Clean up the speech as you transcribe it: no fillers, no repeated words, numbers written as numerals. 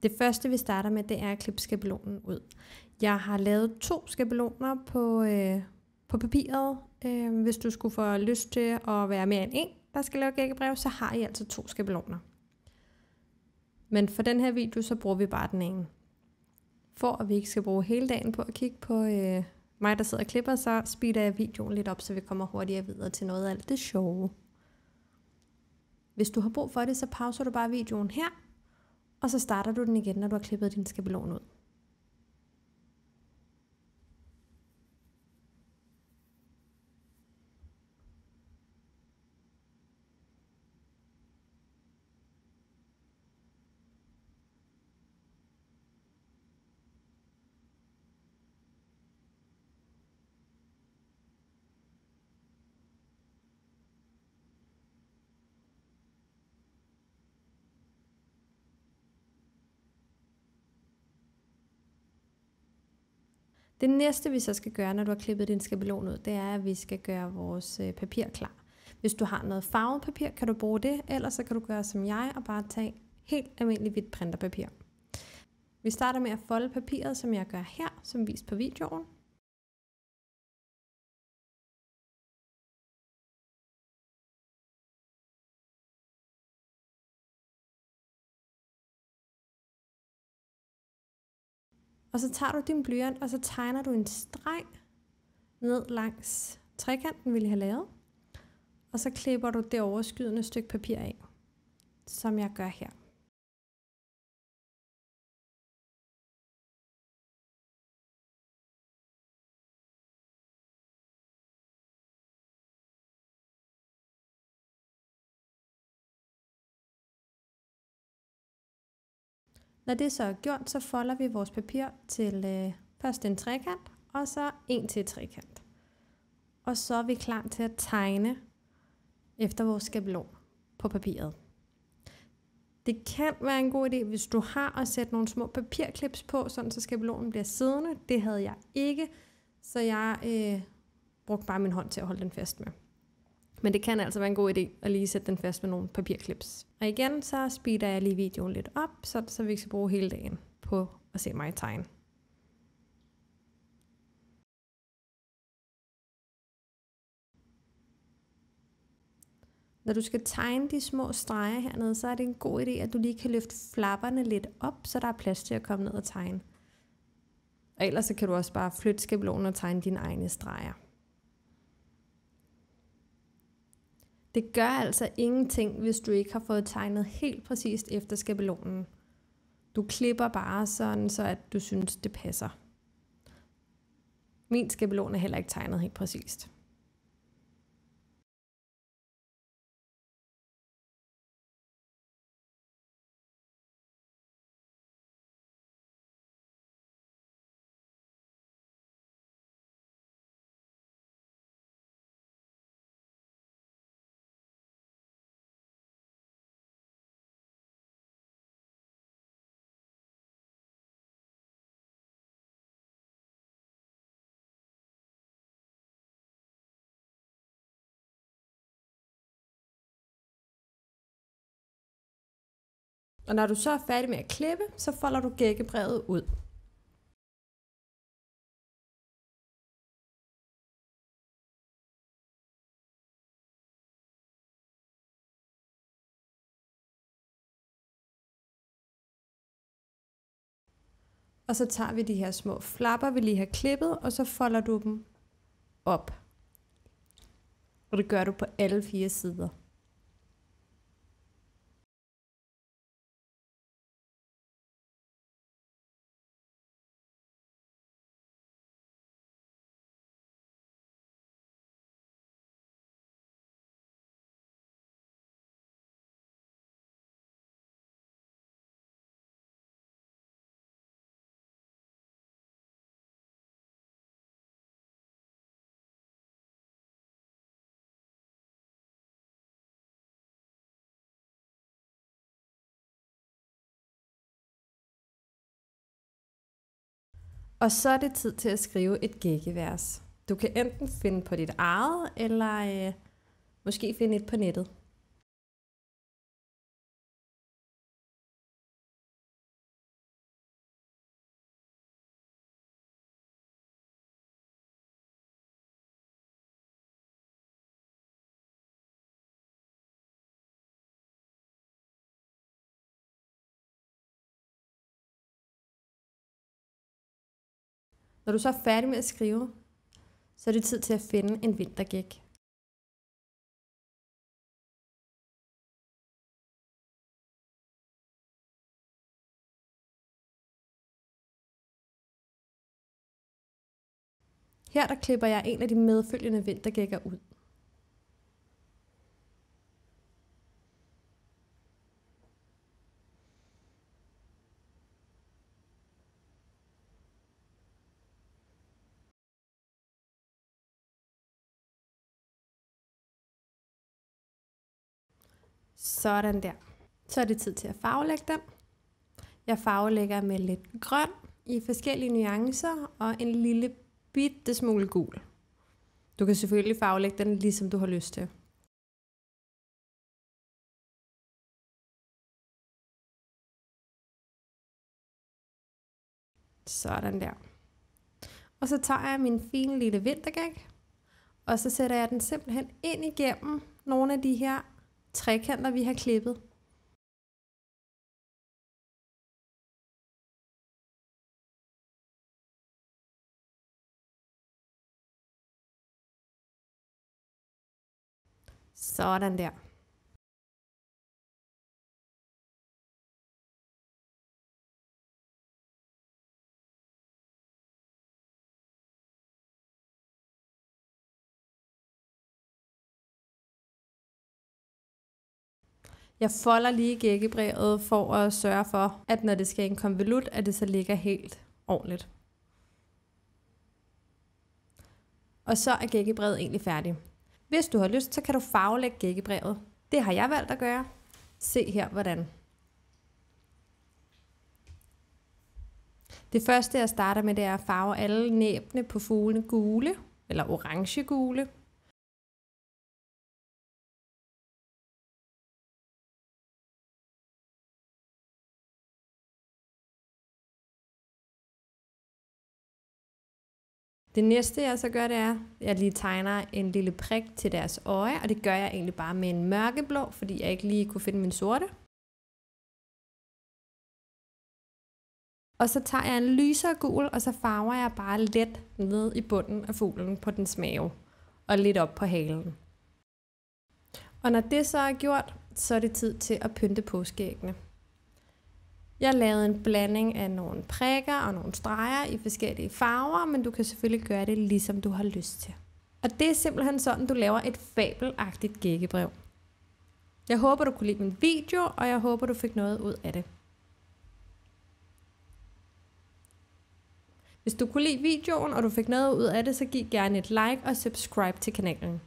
Det første vi starter med, det er at klippe skabelonen ud. Jeg har lavet 2 skabeloner på papiret. Hvis du skulle få lyst til at være mere end en, der skal lave gækkebrev, så har I altså 2 skabeloner. Men for den her video, så bruger vi bare den ene. For at vi ikke skal bruge hele dagen på at kigge på mig, der sidder og klipper, så speeder jeg videoen lidt op, så vi kommer hurtigere videre til noget af alt det sjove. Hvis du har brug for det, så pauser du bare videoen her, og så starter du den igen, når du har klippet din skabelon ud. Det næste, vi så skal gøre, når du har klippet din skabelon ud, det er, at vi skal gøre vores papir klar. Hvis du har noget farvet papir, kan du bruge det, ellers så kan du gøre som jeg og bare tage helt almindeligt hvidt printerpapir. Vi starter med at folde papiret, som jeg gør her, som vist på videoen. Og så tager du din blyant, og så tegner du en streg ned langs trekanten, vi lige har lavet. Og så klipper du det overskydende stykke papir af, som jeg gør her. Når det så er gjort, så folder vi vores papir til først en trekant, og så en til trekant. Og så er vi klar til at tegne efter vores skabelon på papiret. Det kan være en god idé, hvis du har at sætte nogle små papirklips på, sådan så skabelonen bliver siddende. Det havde jeg ikke, så jeg brugte bare min hånd til at holde den fast med. Men det kan altså være en god idé at lige sætte den fast med nogle papirklips. Og igen, så speeder jeg lige videoen lidt op, så vi ikke skal bruge hele dagen på at se mig tegne. Når du skal tegne de små streger hernede, så er det en god idé, at du lige kan løfte flapperne lidt op, så der er plads til at komme ned og tegne. Og ellers så kan du også bare flytte skabelonen og tegne dine egne streger. Det gør altså ingenting, hvis du ikke har fået tegnet helt præcist efter skabelonen. Du klipper bare sådan, så at du synes, det passer. Min skabelon er heller ikke tegnet helt præcist. Og når du så er færdig med at klippe, så folder du gækkebrevet ud. Og så tager vi de her små flapper, vi lige har klippet, og så folder du dem op. Og det gør du på alle 4 sider. Og så er det tid til at skrive et gækkevers. Du kan enten finde på dit eget, eller måske finde et på nettet. Når du så er færdig med at skrive, så er det tid til at finde en vintergæk. Her der klipper jeg en af de medfølgende vintergækker ud. Sådan der. Så er det tid til at farvelægge dem. Jeg farvelægger med lidt grøn i forskellige nuancer og en lille bitte smule gul. Du kan selvfølgelig farvelægge den ligesom du har lyst til. Sådan der. Og så tager jeg min fine lille vintergæk, og så sætter jeg den simpelthen ind igennem nogle af de her trekanter, vi har klippet. Sådan der. Jeg folder lige gækkebrevet for at sørge for, at når det skal i en konvolut, at det så ligger helt ordentligt. Og så er gækkebrevet egentlig færdigt. Hvis du har lyst, så kan du farvelægge gækkebrevet. Det har jeg valgt at gøre. Se her, hvordan. Det første, jeg starter med, det er at farve alle næbbene på fuglene gule, eller orange gule. Det næste, jeg så gør, det er, at jeg lige tegner en lille prik til deres øje, og det gør jeg egentlig bare med en mørkeblå, fordi jeg ikke lige kunne finde min sorte. Og så tager jeg en lysere gul, og så farver jeg bare let ned i bunden af fuglen på dens mave, og lidt op på halen. Og når det så er gjort, så er det tid til at pynte påskeæggene. Jeg lavede en blanding af nogle prikker og nogle streger i forskellige farver, men du kan selvfølgelig gøre det, ligesom du har lyst til. Og det er simpelthen sådan, du laver et fabelagtigt gækkebrev. Jeg håber, du kunne lide min video, og jeg håber, du fik noget ud af det. Hvis du kunne lide videoen, og du fik noget ud af det, så giv gerne et like og subscribe til kanalen.